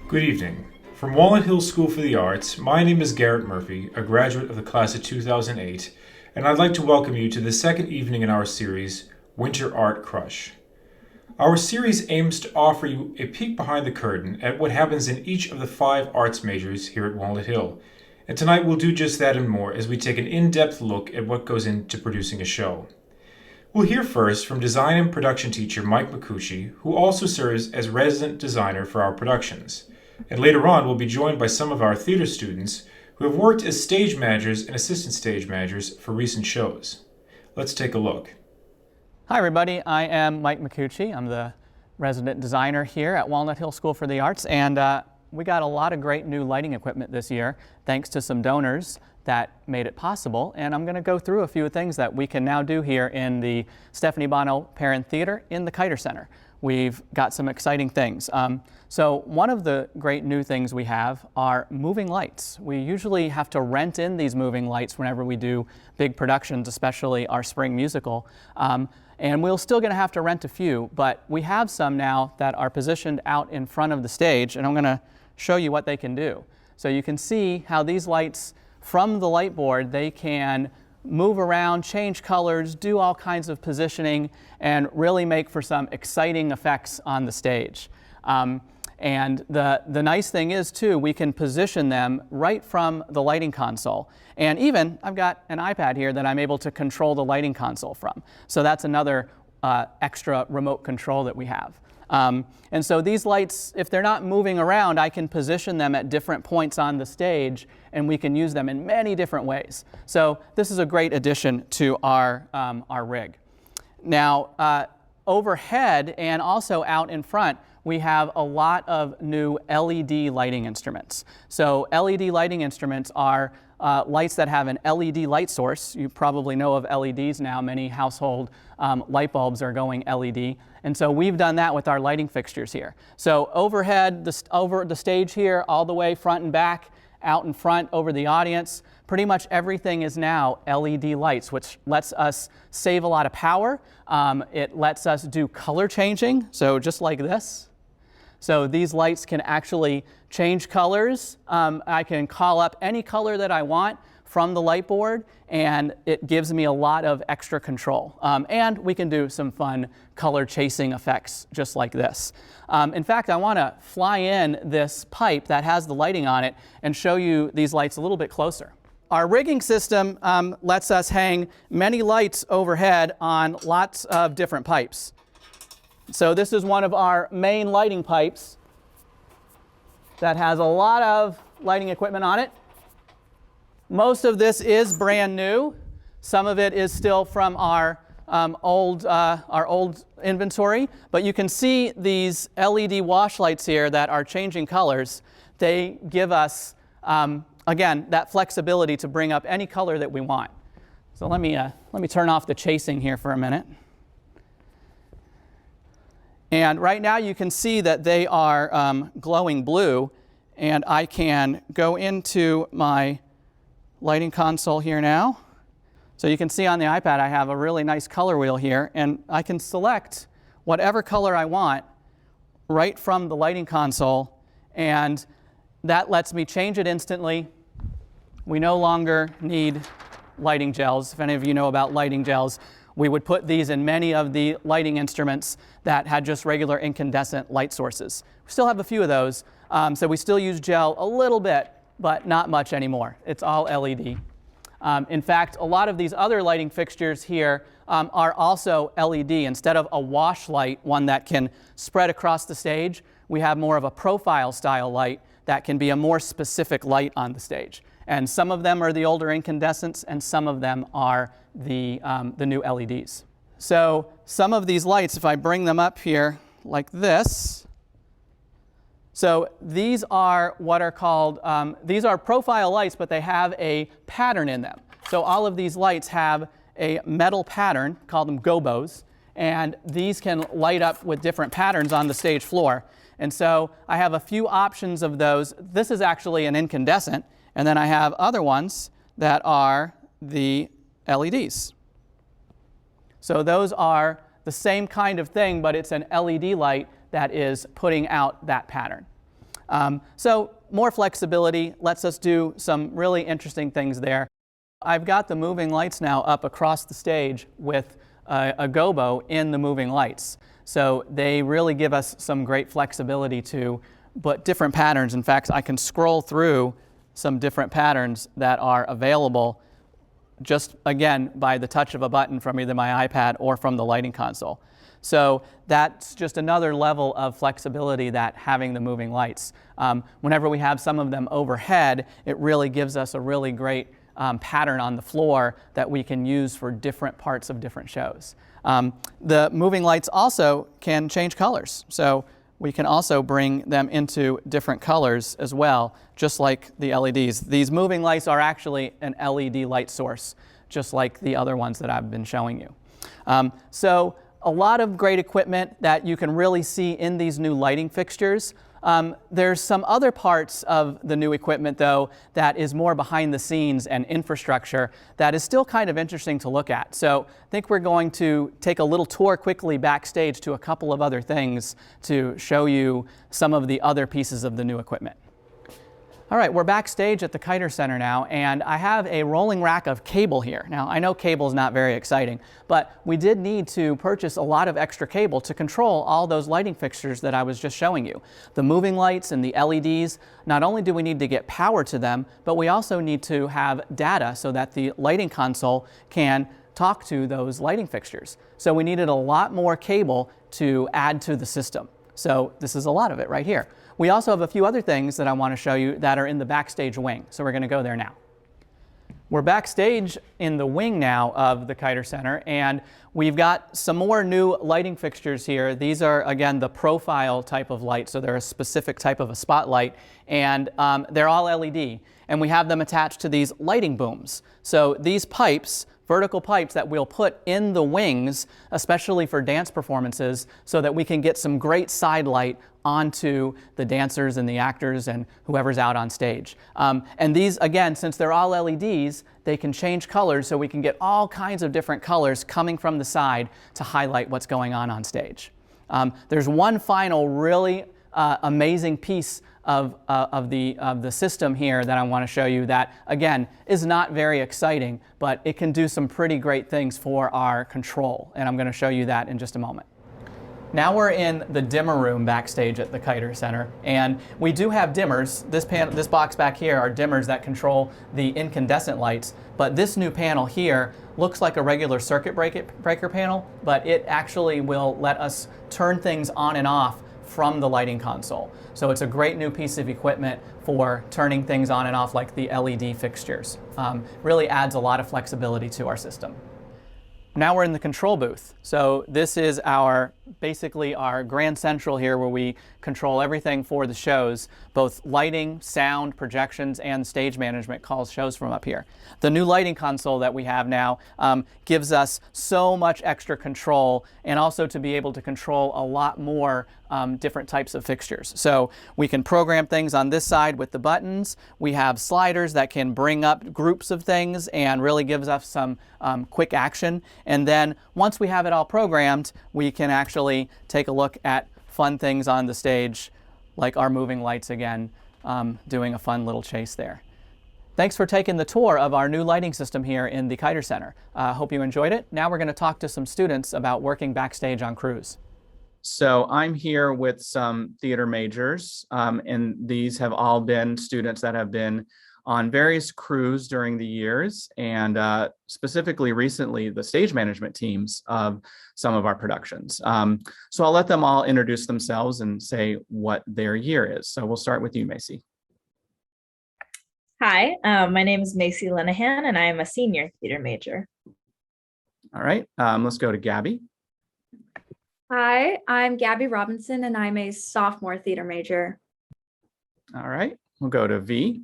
Good evening. From Walnut Hill School for the Arts, my name is Garrett Murphy, a graduate of the class of 2008, and I'd like to welcome you to the second evening in our series, Winter Art Crush. Our series aims to offer you a peek behind the curtain at what happens in each of the 5 arts majors here at Walnut Hill, and tonight we'll do just that and more as we take an in-depth look at what goes into producing a show. We'll hear first from design and production teacher Mike Micucci, who also serves as resident designer for our productions. And later on, we'll be joined by some of our theater students who have worked as stage managers and assistant stage managers for recent shows. Let's take a look. Hi everybody, I am Mike Micucci. I'm the resident designer here at Walnut Hill School for the Arts, and we got a lot of great new lighting equipment this year thanks to some donors that made it possible, and I'm going to go through a few things that we can now do here in the Stephanie Bono Parent Theater in the Kiter Center. We've got some exciting things. So one of the great new things we have are moving lights. We usually have to rent in these moving lights whenever we do big productions, especially our spring musical. And we're still going to have to rent a few, but we have some now that are positioned out in front of the stage, and I'm going to show you what they can do. So you can see how these lights from the light board, they can move around, change colors, do all kinds of positioning, and really make for some exciting effects on the stage. And the nice thing is, too, we can position them right from the lighting console. And even, I've got an iPad here that I'm able to control the lighting console from. So that's another extra remote control that we have. And so these lights, if they're not moving around, I can position them at different points on the stage, and we can use them in many different ways. So this is a great addition to our rig. Now, overhead and also out in front, we have a lot of new LED lighting instruments. So LED lighting instruments are lights that have an LED light source. You probably know of LEDs now. Many household light bulbs are going LED. And so we've done that with our lighting fixtures here. So overhead, over the stage here, all the way front and back, out in front, over the audience, pretty much everything is now LED lights, which lets us save a lot of power. It lets us do color changing, so just like this. So these lights can actually change colors. I can call up any color that I want from the light board, and it gives me a lot of extra control. And we can do some fun color chasing effects just like this. In fact, I want to fly in this pipe that has the lighting on it and show you these lights a little bit closer. Our rigging system lets us hang many lights overhead on lots of different pipes. So this is one of our main lighting pipes that has a lot of lighting equipment on it. Most of this is brand new. Some of it is still from our old inventory, but you can see these LED wash lights here that are changing colors. They give us, again, that flexibility to bring up any color that we want. So let me turn off the chasing here for a minute. And right now you can see that they are glowing blue, and I can go into my lighting console here now. So you can see on the iPad I have a really nice color wheel here, and I can select whatever color I want right from the lighting console, and that lets me change it instantly. We no longer need lighting gels. If any of you know about lighting gels, we would put these in many of the lighting instruments that had just regular incandescent light sources. We still have a few of those, so we still use gel a little bit, but not much anymore. It's all LED. In fact, a lot of these other lighting fixtures here are also LED. Instead of a wash light, one that can spread across the stage, we have more of a profile style light that can be a more specific light on the stage. And some of them are the older incandescents, and some of them are the new LEDs. So some of these lights, if I bring them up here like this, so these are what are called, these are profile lights, but they have a pattern in them. So all of these lights have a metal pattern, call them gobos, and these can light up with different patterns on the stage floor. And so I have a few options of those. This is actually an incandescent, and then I have other ones that are the LEDs. So those are the same kind of thing, but it's an LED light that is putting out that pattern. So more flexibility lets us do some really interesting things there. I've got the moving lights now up across the stage with a gobo in the moving lights. So they really give us some great flexibility to put different patterns. In fact, I can scroll through some different patterns that are available just, again, by the touch of a button from either my iPad or from the lighting console. So that's just another level of flexibility that having the moving lights. Whenever we have some of them overhead, it really gives us a really great pattern on the floor that we can use for different parts of different shows. The moving lights also can change colors. So we can also bring them into different colors as well, just like the LEDs. These moving lights are actually an LED light source, just like the other ones that I've been showing you. So a lot of great equipment that you can really see in these new lighting fixtures. There's some other parts of the new equipment, though, that is more behind the scenes and infrastructure that is still kind of interesting to look at. So I think we're going to take a little tour quickly backstage to a couple of other things to show you some of the other pieces of the new equipment. All right, we're backstage at the Kiter Center now, and I have a rolling rack of cable here. Now, I know cable is not very exciting, but we did need to purchase a lot of extra cable to control all those lighting fixtures that I was just showing you. The moving lights and the LEDs, not only do we need to get power to them, but we also need to have data so that the lighting console can talk to those lighting fixtures. So we needed a lot more cable to add to the system. So this is a lot of it right here. We also have a few other things that I want to show you that are in the backstage wing, so we're going to go there now. We're backstage in the wing now of the Kiter Center, and we've got some more new lighting fixtures here. These are, again, the profile type of light, so they're a specific type of a spotlight, and they're all LED, and we have them attached to these lighting booms. So these pipes, vertical pipes that we'll put in the wings, especially for dance performances, so that we can get some great side light onto the dancers and the actors and whoever's out on stage. And these, again, since they're all LEDs, they can change colors, so we can get all kinds of different colors coming from the side to highlight what's going on stage. There's one final really amazing piece of the system here that I want to show you that, again, is not very exciting, but it can do some pretty great things for our control, and I'm going to show you that in just a moment. Now we're in the dimmer room backstage at the Kiter Center, and we do have dimmers. This box back here are dimmers that control the incandescent lights, but this new panel here looks like a regular circuit breaker panel, but it actually will let us turn things on and off from the lighting console. So it's a great new piece of equipment for turning things on and off like the LED fixtures. Really adds a lot of flexibility to our system. Now we're in the control booth. So this is basically our grand central here where we control everything for the shows, both lighting, sound, projections, and stage management calls shows from up here. The new lighting console that we have now gives us so much extra control, and also to be able to control a lot more different types of fixtures. So we can program things on this side with the buttons. We have sliders that can bring up groups of things and really gives us some quick action. And then once we have it all programmed, we can actually take a look at fun things on the stage, like our moving lights again, doing a fun little chase there. Thanks for taking the tour of our new lighting system here in the Kiter Center. Hope you enjoyed it. Now we're going to talk to some students about working backstage on crews. So I'm here with some theater majors, and these have all been students that have been on various crews during the years, and specifically recently the stage management teams of some of our productions. So I'll let them all introduce themselves and say what their year is. So we'll start with you, Macy. Hi, my name is Macy Lenahan, and I am a senior theater major. All right, let's go to Gabby. Hi, I'm Gabby Robinson, and I'm a sophomore theater major. All right, we'll go to V.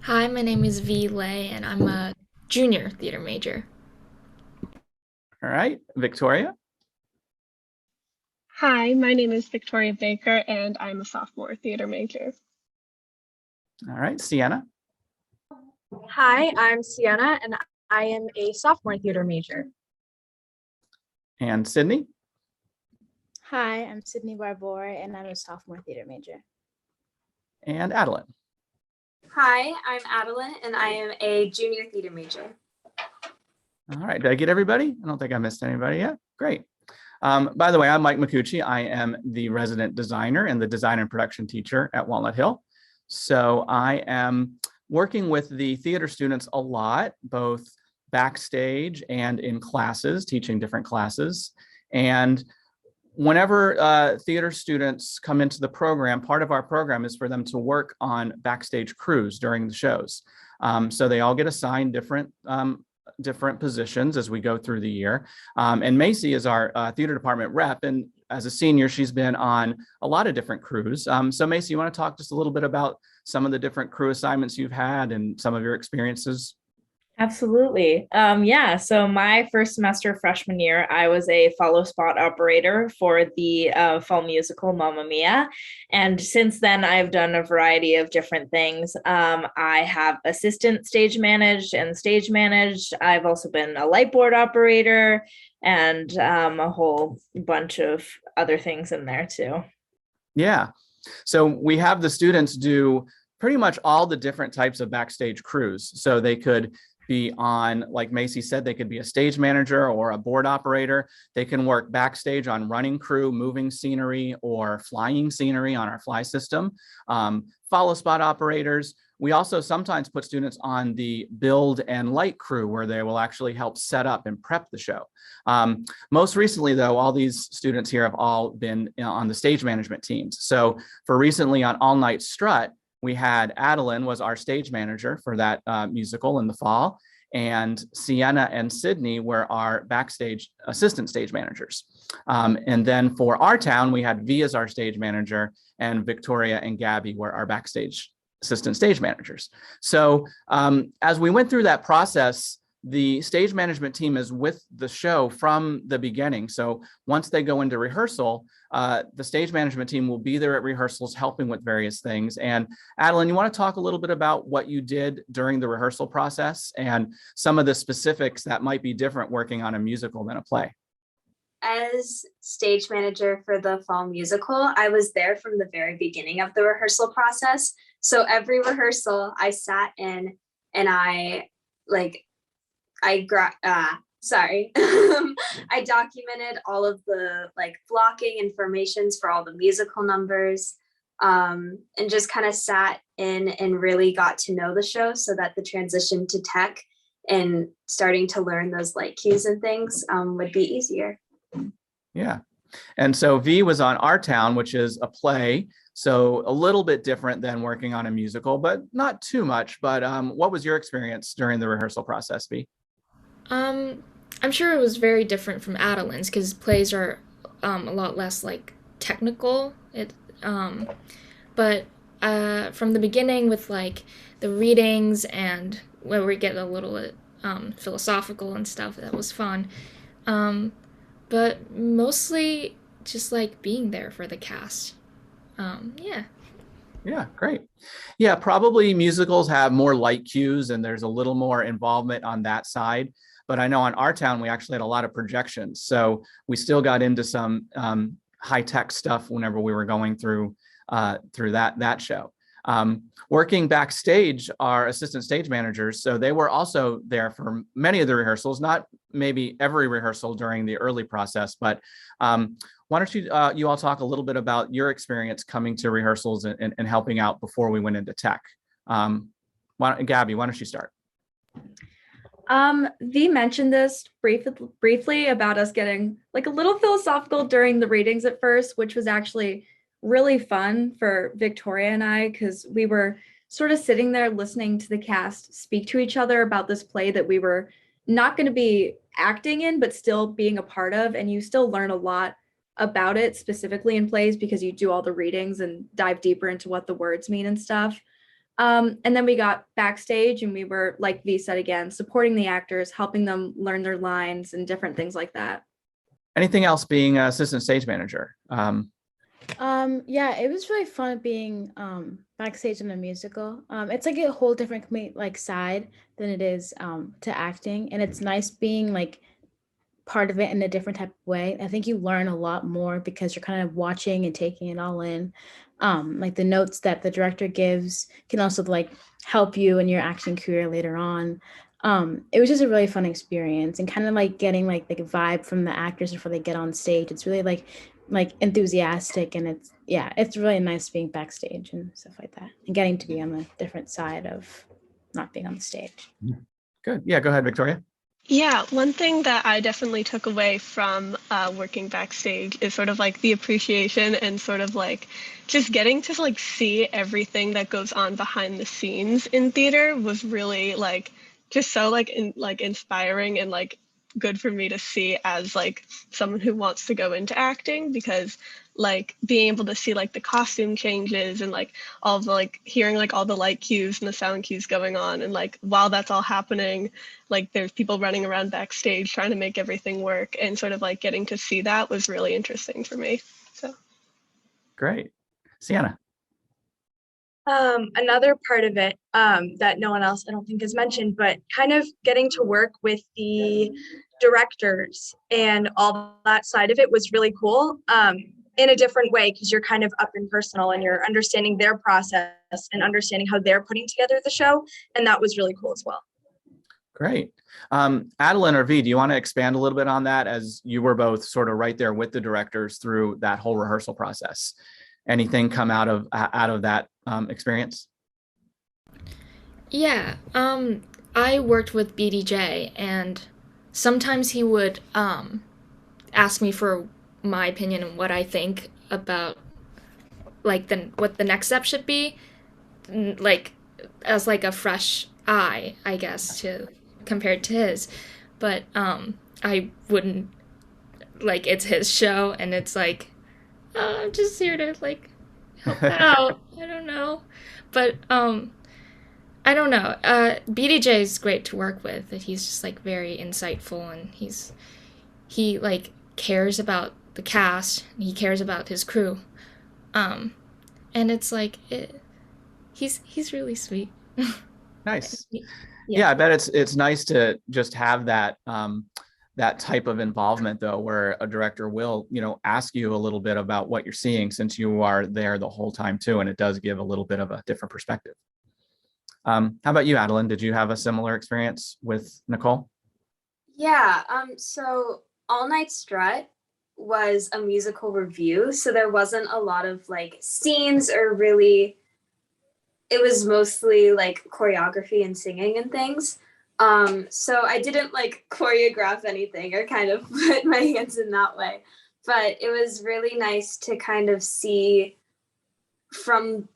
Hi, my name is V. Lay, and I'm a junior theater major. All right, Victoria. Hi, my name is Victoria Baker, and I'm a sophomore theater major. All right, Sienna. Hi, I'm Sienna, and I am a sophomore theater major. And Sydney. Hi, I'm Sydney Barbour, and I'm a sophomore theater major. And Adeline. Hi, I'm Adeline, and I am a junior theater major. All right, did I get everybody? I don't think I missed anybody yet. Great. By the way, I'm Mike Micucci. I am the resident designer and the design and production teacher at Walnut Hill. So I am working with the theater students a lot, both backstage and in classes, teaching different classes. And whenever theater students come into the program, part of our program is for them to work on backstage crews during the shows. So they all get assigned different positions as we go through the year. And Macy is our theater department rep. And as a senior, she's been on a lot of different crews. So Macy, you want to talk just a little bit about some of the different crew assignments you've had and some of your experiences? Absolutely. Yeah, so my first semester freshman year, I was a follow spot operator for the fall musical Mamma Mia. And since then, I've done a variety of different things. I have assistant stage managed and stage managed. I've also been a light board operator and a whole bunch of other things in there too. Yeah. So we have the students do pretty much all the different types of backstage crews. So they could be on, like Macy said, they could be a stage manager or a board operator. They can work backstage on running crew, moving scenery, or flying scenery on our fly system. Follow spot operators. We also sometimes put students on the build and light crew where they will actually help set up and prep the show. Most recently, though, all these students here have all been on the stage management teams. So for recently on All Night Strut, we had Adeline was our stage manager for that musical in the fall, and Sienna and Sydney were our backstage assistant stage managers. And then for our town, we had V as our stage manager, and Victoria and Gabby were our backstage assistant stage managers. So as we went through that process, the stage management team is with the show from the beginning. So once they go into rehearsal, the stage management team will be there at rehearsals helping with various things. And Adeline, you want to talk a little bit about what you did during the rehearsal process and some of the specifics that might be different working on a musical than a play? As stage manager for the fall musical, I was there from the very beginning of the rehearsal process. So every rehearsal I sat in and I documented all of the blocking informations for all the musical numbers, and just kind of sat in and really got to know the show so that the transition to tech and starting to learn those light cues and things would be easier. Yeah. And so V was on Our Town, which is a play. So a little bit different than working on a musical, but not too much. But what was your experience during the rehearsal process, V? I'm sure it was very different from Adeline's because plays are a lot less technical. But from the beginning with the readings and where we get a little philosophical and stuff, that was fun. But mostly just being there for the cast. Yeah. Yeah, great. Yeah, probably musicals have more light cues and there's a little more involvement on that side. But I know on Our Town, we actually had a lot of projections. So we still got into some high-tech stuff whenever we were going through that show. Working backstage, our assistant stage managers, so they were also there for many of the rehearsals, not maybe every rehearsal during the early process, but why don't you all talk a little bit about your experience coming to rehearsals and helping out before we went into tech. Gabby, why don't you start? V mentioned this briefly about us getting a little philosophical during the readings at first, which was actually really fun for Victoria and I, because we were sort of sitting there listening to the cast speak to each other about this play that we were not going to be acting in, but still being a part of, and you still learn a lot about it specifically in plays because you do all the readings and dive deeper into what the words mean and stuff. And then we got backstage and we were, like V said again, supporting the actors, helping them learn their lines and different things like that. Anything else being an assistant stage manager? Yeah, it was really fun being backstage in a musical. It's like a whole different side than it is to acting, and it's nice being like part of it in a different type of way. I think you learn a lot more because you're kind of watching and taking it all in. Like the notes that the director gives can also like help you in your acting career later on. It was just a really fun experience and kind of like getting like a vibe from the actors before they get on stage. It's really like enthusiastic, and it's really nice being backstage and stuff like that and getting to be on the different side of not being on the stage. Good. Yeah, go ahead, Victoria. Yeah, one thing that I definitely took away from working backstage is sort of like the appreciation and sort of like just getting to like see everything that goes on behind the scenes in theater was really like just so like inspiring and like good for me to see as like someone who wants to go into acting, because like being able to see like the costume changes and like all the like hearing like all the light cues and the sound cues going on, and like while that's all happening, like there's people running around backstage trying to make everything work, and sort of like getting to see that was really interesting for me. So great. Sienna. Another part of it that no one else I don't think has mentioned, but kind of getting to work with the directors and all that side of it was really cool in a different way, because you're kind of up and personal and you're understanding their process and understanding how they're putting together the show. And that was really cool as well. Great. Adeline or V, do you want to expand a little bit on that, as you were both sort of right there with the directors through that whole rehearsal process? Anything come out of that experience? Yeah, I worked with BDJ, and sometimes he would ask me for my opinion and what I think about like what the next step should be, like as like a fresh eye, I guess, to compared to his. But I wouldn't, like, it's his show and it's like, oh, I'm just here to like help out. I don't know. But I don't know. BDJ is great to work with. He's just like very insightful, and he like cares about the cast. And he cares about his crew, and it's like he's really sweet. Nice. Yeah, I bet it's nice to just have that that type of involvement, though, where a director will, ask you a little bit about what you're seeing, since you are there the whole time too, and it does give a little bit of a different perspective. How about you, Adeline? Did you have a similar experience with Nicole? Yeah, so All Night Strut was a musical review, so there wasn't a lot of like scenes or really, it was mostly like choreography and singing and things. So I didn't like choreograph anything or kind of put my hands in that way, but it was really nice to kind of see from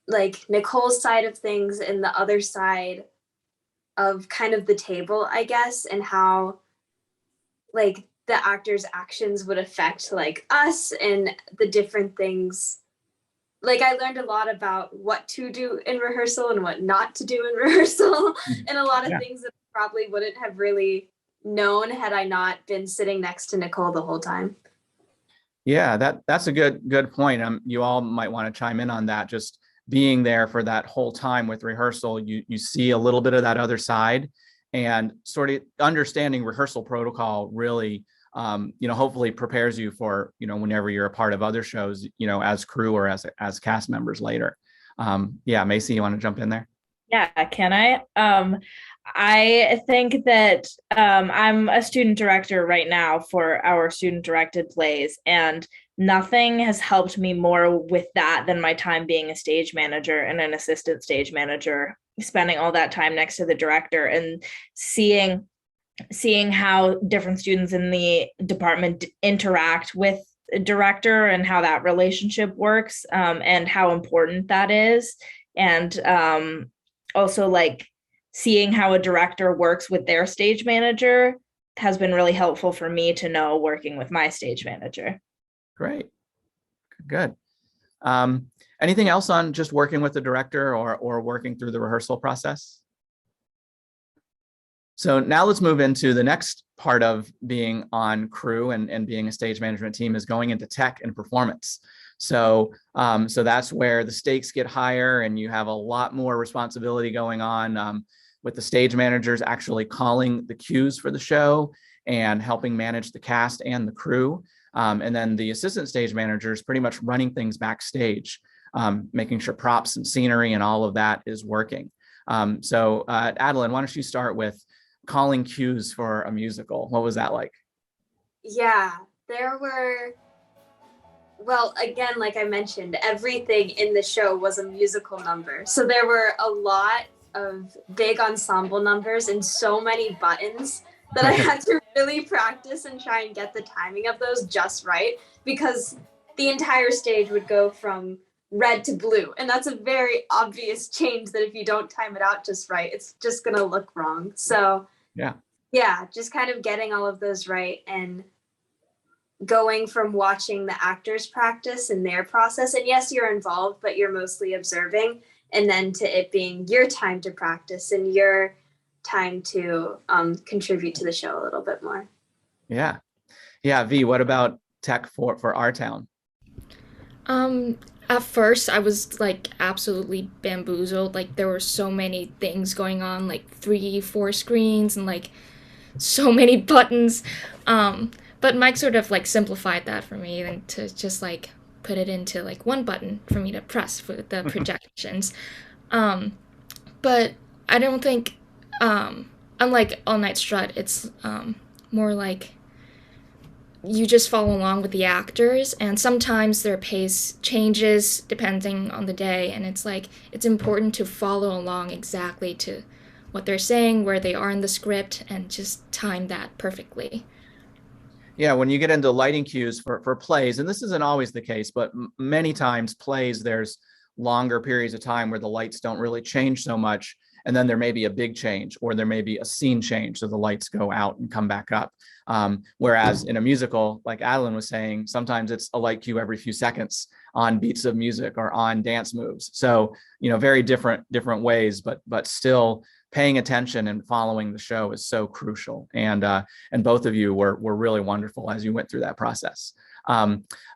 like Nicole's side of things and the other side of kind of the table, I guess, and how like the actors' actions would affect like us and the different things. Like I learned a lot about what to do in rehearsal and what not to do in rehearsal, and a lot of things that I probably wouldn't have really known had I not been sitting next to Nicole the whole time. Yeah, that's a good point. You all might want to chime in on that. Just being there for that whole time with rehearsal, you see a little bit of that other side, and sort of understanding rehearsal protocol really, hopefully prepares you for, whenever you're a part of other shows, as crew or as cast members later. Yeah, Macy, you want to jump in there? Yeah, can I? I think that I'm a student director right now for our student directed plays, and nothing has helped me more with that than my time being a stage manager and an assistant stage manager, spending all that time next to the director and seeing how different students in the department interact with the director and how that relationship works, and how important that is. And also like seeing how a director works with their stage manager has been really helpful for me to know working with my stage manager. Great. Good. Anything else on just working with the director or working through the rehearsal process? So now let's move into the next part of being on crew and being a stage management team is going into tech and performance. So that's where the stakes get higher and you have a lot more responsibility going on with the stage managers actually calling the cues for the show and helping manage the cast and the crew. And then the assistant stage managers pretty much running things backstage, making sure props and scenery and all of that is working. So Adeline, why don't you start with calling cues for a musical? What was that like? Yeah, there were, well, again, like I mentioned, everything in the show was a musical number. So there were a lot of big ensemble numbers and so many buttons that I had to really practice and try and get the timing of those just right, because the entire stage would go from red to blue. And that's a very obvious change that if you don't time it out just right, it's just going to look wrong. So yeah, just kind of getting all of those right and going from watching the actors practice and their process. And yes, you're involved, but you're mostly observing. And then to it being your time to practice and your time to contribute to the show a little bit more. Yeah. V, what about tech for our town? At first I was like absolutely bamboozled. Like there were so many things going on, like 3-4 screens and like so many buttons. But Mike sort of like simplified that for me and to just like put it into like one button for me to press for the projections. But I don't think, unlike All Night Strut, it's more like you just follow along with the actors, and sometimes their pace changes depending on the day, and it's like it's important to follow along exactly to what they're saying, where they are in the script, and just time that perfectly. Yeah, when you get into lighting cues for plays, and this isn't always the case, but many times plays, there's longer periods of time where the lights don't really change so much, and then there may be a big change or there may be a scene change, so the lights go out and come back up. Whereas in a musical, like Adeline was saying, sometimes it's a light cue every few seconds on beats of music or on dance moves. So, very different ways, but still paying attention and following the show is so crucial. And both of you were really wonderful as you went through that process.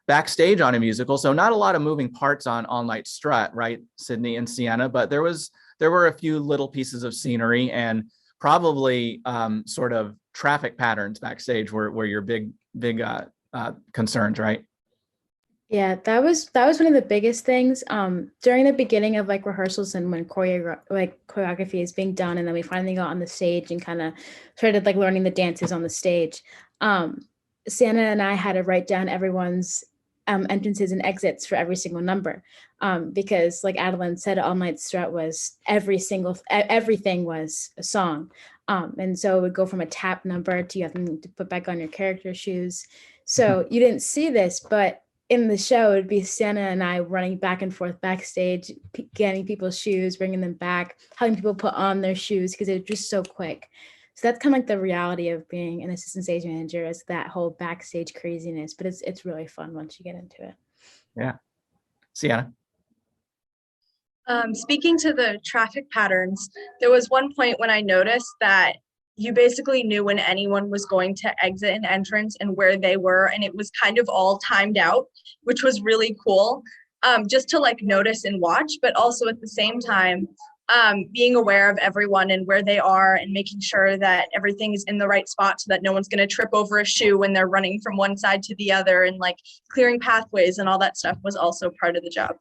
Backstage on a musical, so not a lot of moving parts on All Night Strut, right, Sydney and Sienna, but there were a few little pieces of scenery and probably sort of traffic patterns backstage were your big concerns, right? Yeah, that was one of the biggest things. During the beginning of like rehearsals and when choreography is being done, and then we finally got on the stage and kind of started like learning the dances on the stage. Santa and I had to write down everyone's entrances and exits for every single number, because like Adeline said, All Night Strut was everything was a song, and so it would go from a tap number to you having to put back on your character shoes. So you didn't see this, but in the show, it'd be Santa and I running back and forth backstage, getting people's shoes, bringing them back, having people put on their shoes because it's just so quick. So that's kind of like the reality of being an assistant stage manager, is that whole backstage craziness. But it's really fun once you get into it. Yeah. Sienna? Speaking to the traffic patterns, there was one point when I noticed that you basically knew when anyone was going to exit an entrance and where they were, and it was kind of all timed out, which was really cool, just to like notice and watch, but also at the same time being aware of everyone and where they are and making sure that everything is in the right spot so that no one's going to trip over a shoe when they're running from one side to the other, and like clearing pathways and all that stuff was also part of the job.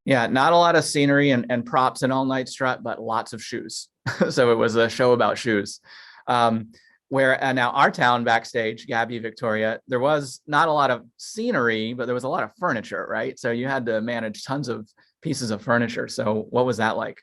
Yeah, not a lot of scenery and props in All Night Strut, but lots of shoes. So it was a show about shoes. Where now our town backstage, Gabby, Victoria, there was not a lot of scenery, but there was a lot of furniture, right? So you had to manage tons of pieces of furniture. So what was that like?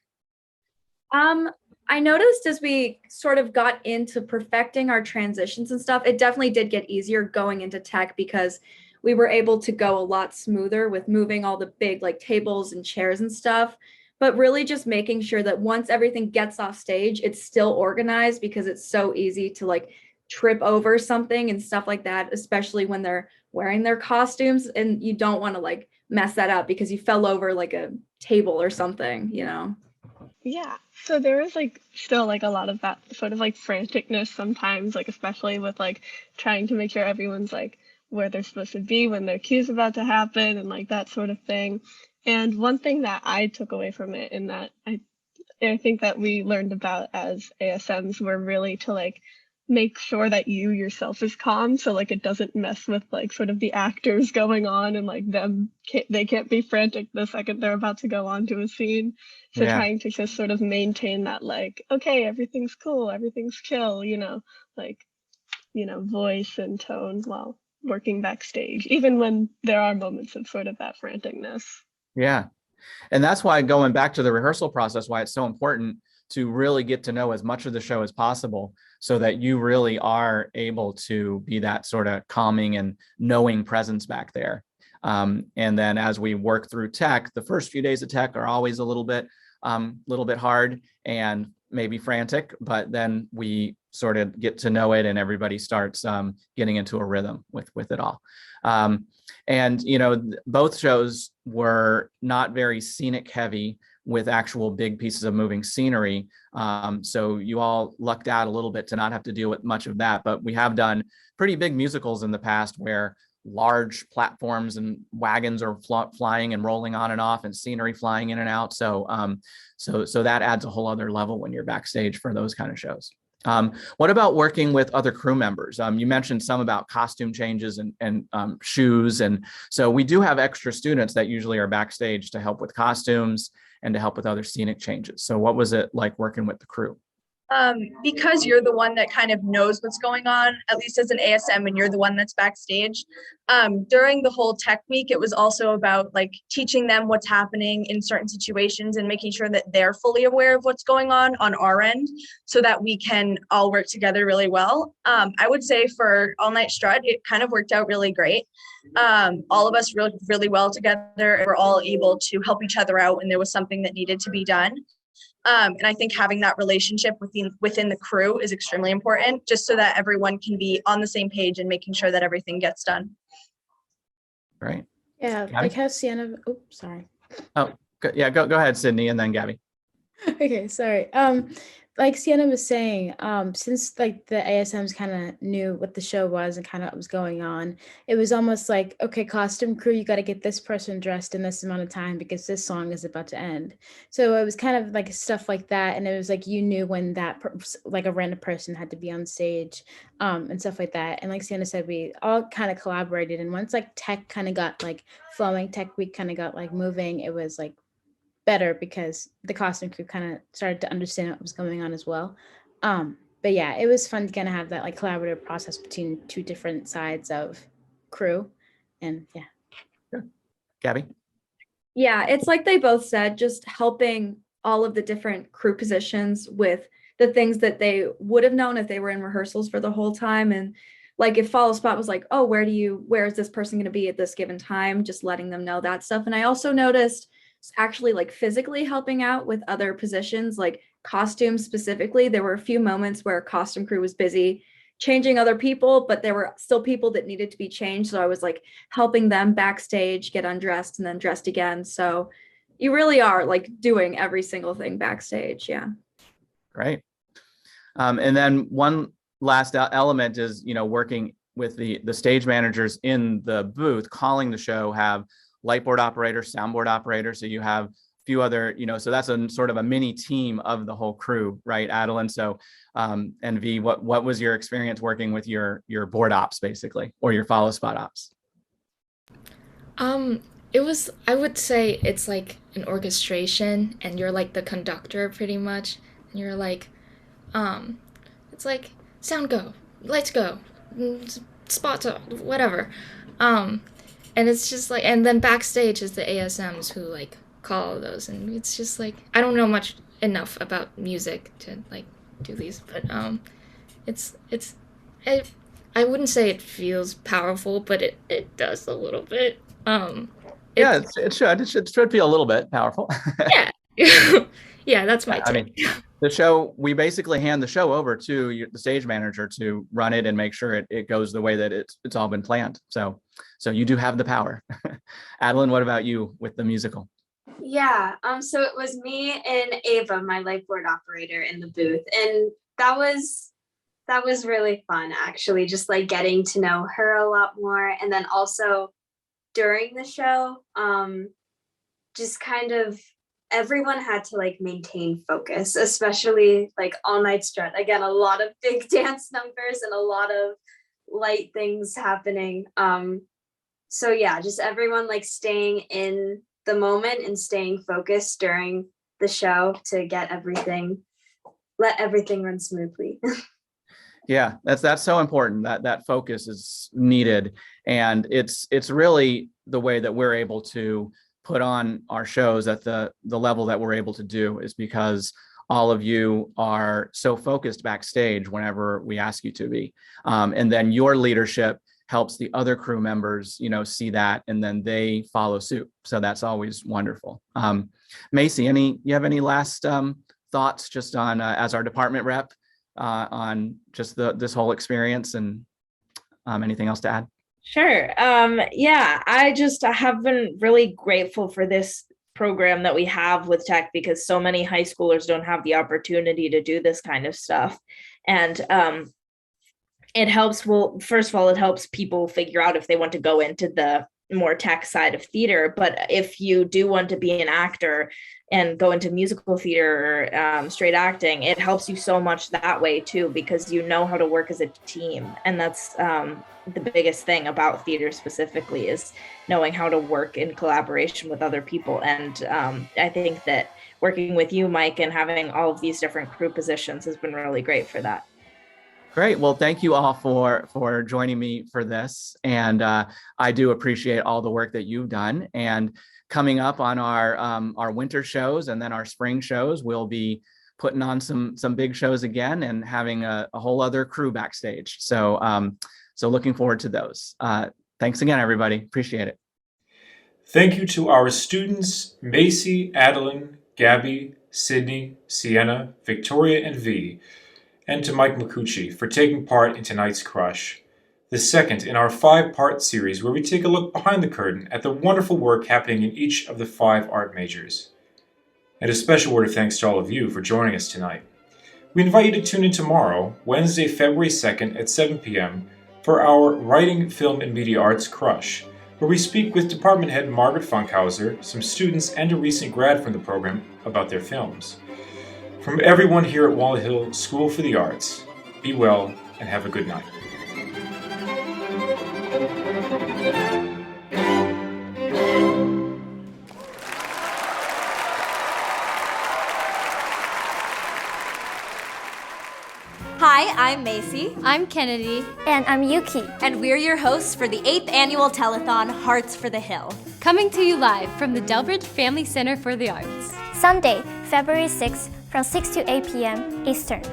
I noticed as we sort of got into perfecting our transitions and stuff, it definitely did get easier going into tech because we were able to go a lot smoother with moving all the big like tables and chairs and stuff. but really just making sure that once everything gets off stage, it's still organized, because it's so easy to like trip over something and stuff like that, especially when they're wearing their costumes, and you don't want to like mess that up because you fell over like a table or something, you know. Yeah, so there is like still like a lot of that sort of like franticness sometimes, like especially with like trying to make sure everyone's like where they're supposed to be when their cue's about to happen and like that sort of thing. And one thing that I took away from it, and that I think that we learned about as ASMs, were really to like make sure that you yourself is calm, so like it doesn't mess with like sort of the actors going on, and like they can't be frantic the second they're about to go on to a scene. So Yeah. trying to just sort of maintain that like, okay, everything's cool, everything's chill, like voice and tone while working backstage, even when there are moments of sort of that franticness. Yeah. And that's why, going back to the rehearsal process, why it's so important to really get to know as much of the show as possible, so that you really are able to be that sort of calming and knowing presence back there. And then as we work through tech, the first few days of tech are always a little bit hard and maybe frantic, but then we sort of get to know it, and everybody starts getting into a rhythm with it all. And both shows were not very scenic heavy with actual big pieces of moving scenery. So you all lucked out a little bit to not have to deal with much of that. But we have done pretty big musicals in the past where large platforms and wagons are flying and rolling on and off, and scenery flying in and out. So that adds a whole other level when you're backstage for those kind of shows. What about working with other crew members? You mentioned some about costume changes and shoes. And so we do have extra students that usually are backstage to help with costumes and to help with other scenic changes. So what was it like working with the crew? Because you're the one that kind of knows what's going on, at least as an ASM, and you're the one that's backstage. During the whole tech week, it was also about like teaching them what's happening in certain situations and making sure that they're fully aware of what's going on our end, so that we can all work together really well. I would say for All Night Strut, it kind of worked out really great. All of us really, really well together, and we're all able to help each other out when there was something that needed to be done. And I think having that relationship within the crew is extremely important, just so that everyone can be on the same page and making sure that everything gets done. Right. Yeah, Gabby? like how Sienna. Oh, sorry. Oh, yeah. Go ahead, Sydney, and then Gabby. Okay, sorry. Like Sienna was saying, since like the ASMs kind of knew what the show was and kind of what was going on, it was almost like, okay, costume crew, you got to get this person dressed in this amount of time because this song is about to end. So it was kind of like stuff like that, and it was like you knew when that like a random person had to be on stage, and stuff like that. And like Sienna said, we all kind of collaborated, and once like tech kind of got like flowing, tech week kind of got like moving, it was like better because the costume crew kind of started to understand what was going on as well. But yeah, it was fun to kind of have that like collaborative process between two different sides of crew. And yeah. Good. Gabby? Yeah, it's like they both said, just helping all of the different crew positions with the things that they would have known if they were in rehearsals for the whole time. And like if Follow Spot was like, oh, where is this person going to be at this given time? Just letting them know that stuff. And I also noticed actually like physically helping out with other positions, like costumes specifically. There were a few moments where costume crew was busy changing other people, but there were still people that needed to be changed. So I was like helping them backstage get undressed and then dressed again. So you really are like doing every single thing backstage. Yeah. Great. And then one last element is, working with the stage managers in the booth, calling the show, have lightboard operator, soundboard operator. So you have a few other, so that's a sort of a mini team of the whole crew, right, Adeline? So, and V, what was your experience working with your board ops basically, or your follow spot ops? I would say it's like an orchestration, and you're like the conductor pretty much. And you're like, it's like sound go, lights go, spots up, whatever. And it's just like, and then backstage is the ASMs who like call all those, and it's just like, I don't know enough about music to like do these, but I wouldn't say it feels powerful, but it does a little bit. Yeah, it should feel a little bit powerful. Yeah, Yeah, that's my I take. mean, the show, we basically hand the show over to the stage manager to run it and make sure it goes the way that it's all been planned. So you do have the power. Adeline, what about you with the musical? Yeah, so it was me and Ava, my light board operator, in the booth, and that was really fun, actually, just like getting to know her a lot more. And then also during the show, just kind of everyone had to like maintain focus, especially like all night strut. Again, a lot of big dance numbers and a lot of light things happening. So yeah, just everyone like staying in the moment and staying focused during the show to let everything run smoothly. Yeah, that's so important. That focus is needed, and it's really the way that we're able to put on our shows at the level that we're able to do is because all of you are so focused backstage whenever we ask you to be, and then your leadership helps the other crew members, see that, and then they follow suit. So that's always wonderful. Macy, you have any last thoughts just on as our department rep? On just this whole experience, and anything else to add? Sure. Yeah, I have been really grateful for this program that we have with tech because so many high schoolers don't have the opportunity to do this kind of stuff. And it helps, well, first of all, it helps people figure out if they want to go into the more tech side of theater. But if you do want to be an actor and go into musical theater or straight acting, it helps you so much that way too, because you know how to work as a team. And that's the biggest thing about theater specifically is knowing how to work in collaboration with other people. And I think that working with you, Mike, and having all of these different crew positions has been really great for that. Great. Well, thank you all for joining me for this. And I do appreciate all the work that you've done. And coming up on our winter shows and then our spring shows, we'll be putting on some big shows again and having a whole other crew backstage. So looking forward to those. Thanks again, everybody. Appreciate it. Thank you to our students, Macy, Adeline, Gabby, Sydney, Sienna, Victoria, and V, and to Mike Micucci for taking part in tonight's Crush, the second in our 5-part series where we take a look behind the curtain at the wonderful work happening in each of the 5 art majors. And a special word of thanks to all of you for joining us tonight. We invite you to tune in tomorrow, Wednesday, February 2nd at 7 p.m. for our Writing, Film, and Media Arts Crush, where we speak with Department Head Margaret Funkhauser, some students, and a recent grad from the program about their films. From everyone here at Walnut Hill School for the Arts, be well and have a good night. Hi, I'm Macy. I'm Kennedy. And I'm Yuki. And we're your hosts for the 8th annual telethon, Hearts for the Hill. Coming to you live from the Delbridge Family Center for the Arts. Sunday, February 6th from 6 to 8 p.m. Eastern.